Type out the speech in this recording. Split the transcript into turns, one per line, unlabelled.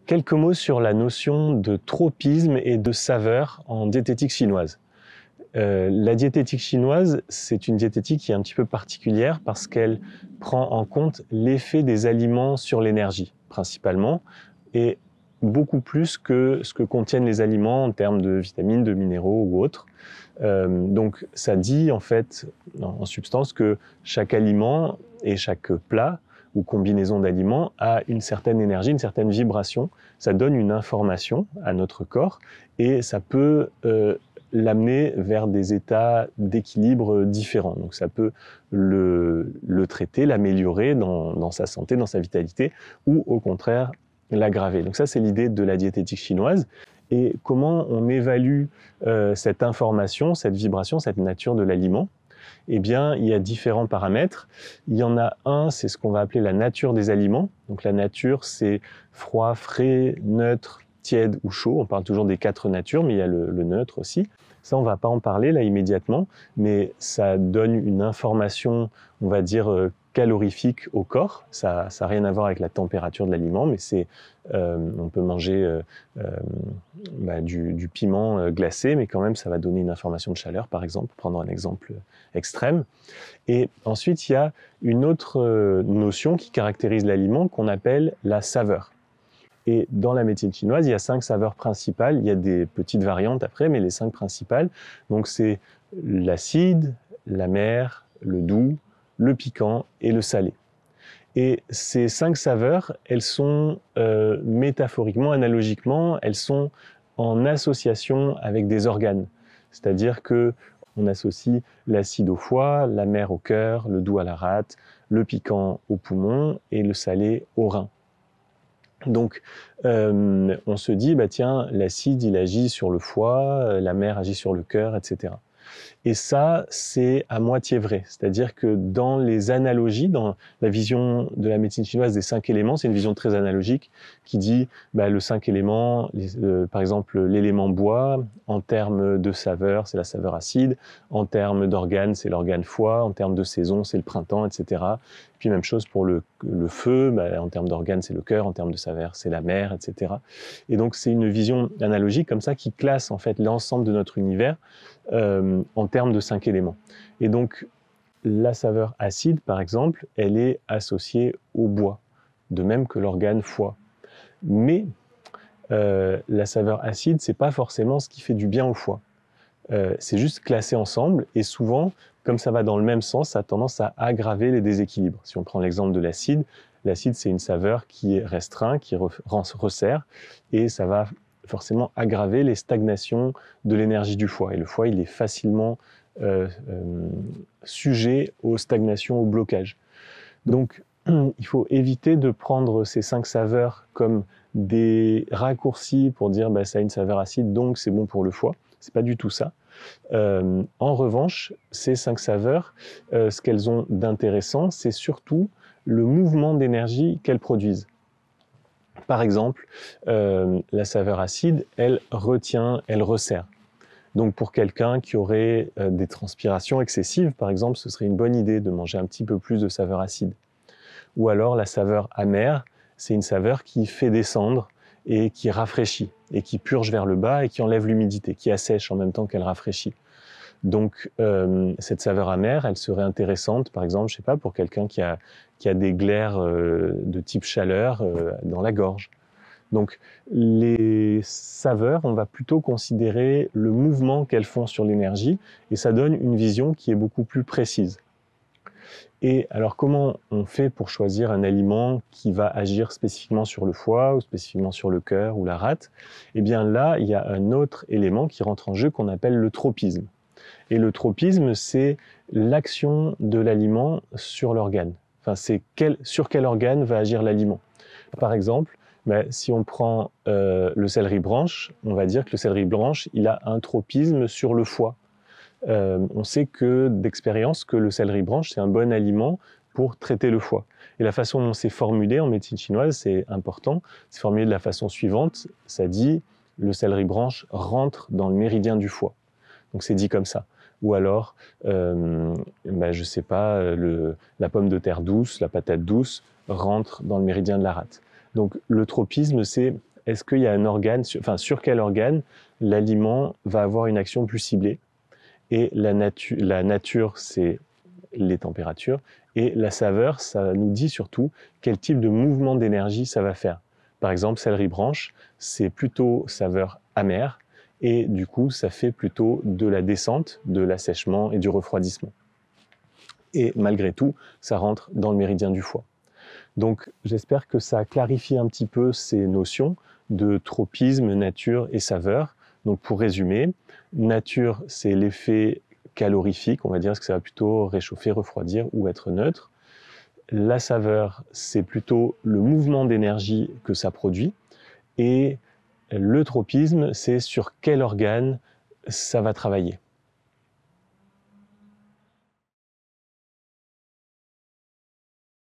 Quelques mots sur la notion de tropisme et de saveur en diététique chinoise. La diététique chinoise, c'est une diététique qui est un petit peu particulière parce qu'elle prend en compte l'effet des aliments sur l'énergie, principalement, et beaucoup plus que ce que contiennent les aliments en termes de vitamines, de minéraux ou autres. Donc ça dit en fait, en substance, que chaque aliment et chaque plat ou combinaison d'aliments a une certaine énergie, une certaine vibration. Ça donne une information à notre corps et ça peut l'amener vers des états d'équilibre différents. Donc ça peut le traiter, l'améliorer dans sa santé, dans sa vitalité, ou au contraire l'aggraver. Donc ça, c'est l'idée de la diététique chinoise. Et comment on évalue cette information, cette vibration, cette nature de l'aliment? Eh bien, il y a différents paramètres. Il y en a un, c'est ce qu'on va appeler la nature des aliments. Donc la nature, c'est froid, frais, neutre, tiède ou chaud. On parle toujours des 4 natures, mais il y a le neutre aussi. Ça, on ne va pas en parler là immédiatement, mais ça donne une information, on va dire, calorifique au corps. Ça n'a rien à voir avec la température de l'aliment, mais on peut manger du piment glacé, mais quand même, ça va donner une information de chaleur, par exemple, pour prendre un exemple extrême. Et ensuite, il y a une autre notion qui caractérise l'aliment qu'on appelle la saveur. Et dans la médecine chinoise, il y a 5 saveurs principales. Il y a des petites variantes après, mais les 5 principales. Donc c'est l'acide, l'amer, le doux, le piquant et le salé. Et ces 5 saveurs, elles sont métaphoriquement, analogiquement, elles sont en association avec des organes. C'est-à-dire que on associe l'acide au foie, l'amer au cœur, le doux à la rate, le piquant au poumon et le salé au rein. Donc, on se dit, bah tiens, l'acide, il agit sur le foie, l'amer agit sur le cœur, etc. Et ça, c'est à moitié vrai. C'est-à-dire que dans les analogies, dans la vision de la médecine chinoise des 5 éléments, c'est une vision très analogique qui dit le 5 éléments, par exemple l'élément bois, en termes de saveur, c'est la saveur acide, en termes d'organes, c'est l'organe foie, en termes de saison, c'est le printemps, etc. Puis même chose pour le feu, en termes d'organes, c'est le cœur, en termes de saveur, c'est la mer, etc. Et donc c'est une vision analogique comme ça qui classe en fait l'ensemble de notre univers en termes de 5 éléments. Et donc, la saveur acide, par exemple, elle est associée au bois, de même que l'organe foie. Mais la saveur acide, c'est pas forcément ce qui fait du bien au foie. C'est juste classé ensemble et souvent, comme ça va dans le même sens, ça a tendance à aggraver les déséquilibres. Si on prend l'exemple de l'acide, c'est une saveur qui est restreinte, qui resserre, et ça va forcément aggraver les stagnations de l'énergie du foie. Et le foie, il est facilement sujet aux stagnations, au blocage. Donc, il faut éviter de prendre ces 5 saveurs comme des raccourcis pour dire ça a une saveur acide, donc c'est bon pour le foie. C'est pas du tout ça. En revanche, ces 5 saveurs, ce qu'elles ont d'intéressant, c'est surtout le mouvement d'énergie qu'elles produisent. Par exemple, la saveur acide, elle retient, elle resserre. Donc pour quelqu'un qui aurait des transpirations excessives, par exemple, ce serait une bonne idée de manger un petit peu plus de saveur acide. Ou alors la saveur amère, c'est une saveur qui fait descendre et qui rafraîchit, et qui purge vers le bas et qui enlève l'humidité, qui assèche en même temps qu'elle rafraîchit. Donc cette saveur amère, elle serait intéressante, par exemple, je sais pas, pour quelqu'un qui a des glaires de type chaleur dans la gorge. Donc les saveurs, on va plutôt considérer le mouvement qu'elles font sur l'énergie, et ça donne une vision qui est beaucoup plus précise. Et alors comment on fait pour choisir un aliment qui va agir spécifiquement sur le foie, ou spécifiquement sur le cœur, ou la rate? Eh bien là, il y a un autre élément qui rentre en jeu qu'on appelle le tropisme. Et le tropisme, c'est l'action de l'aliment sur l'organe. Enfin, c'est sur quel organe va agir l'aliment. Par exemple, si on prend le céleri branche, on va dire que le céleri branche, il a un tropisme sur le foie. On sait d'expérience que le céleri branche, c'est un bon aliment pour traiter le foie. Et la façon dont c'est formulé en médecine chinoise, c'est important, c'est formulé de la façon suivante, ça dit le céleri branche rentre dans le méridien du foie. Donc c'est dit comme ça. Ou alors, je sais pas, la pomme de terre douce, la patate douce rentre dans le méridien de la rate. Donc le tropisme, c'est est-ce qu'il y a un organe, sur quel organe l'aliment va avoir une action plus ciblée. Et la nature, c'est les températures. Et la saveur, ça nous dit surtout quel type de mouvement d'énergie ça va faire. Par exemple, céleri branche, c'est plutôt saveur amère. Et du coup, ça fait plutôt de la descente, de l'assèchement et du refroidissement. Et malgré tout, ça rentre dans le méridien du foie. Donc j'espère que ça clarifie un petit peu ces notions de tropisme, nature et saveur. Donc pour résumer, nature, c'est l'effet calorifique, on va dire, parce que ça va plutôt réchauffer, refroidir ou être neutre. La saveur, c'est plutôt le mouvement d'énergie que ça produit. Et le tropisme, c'est sur quel organe ça va travailler.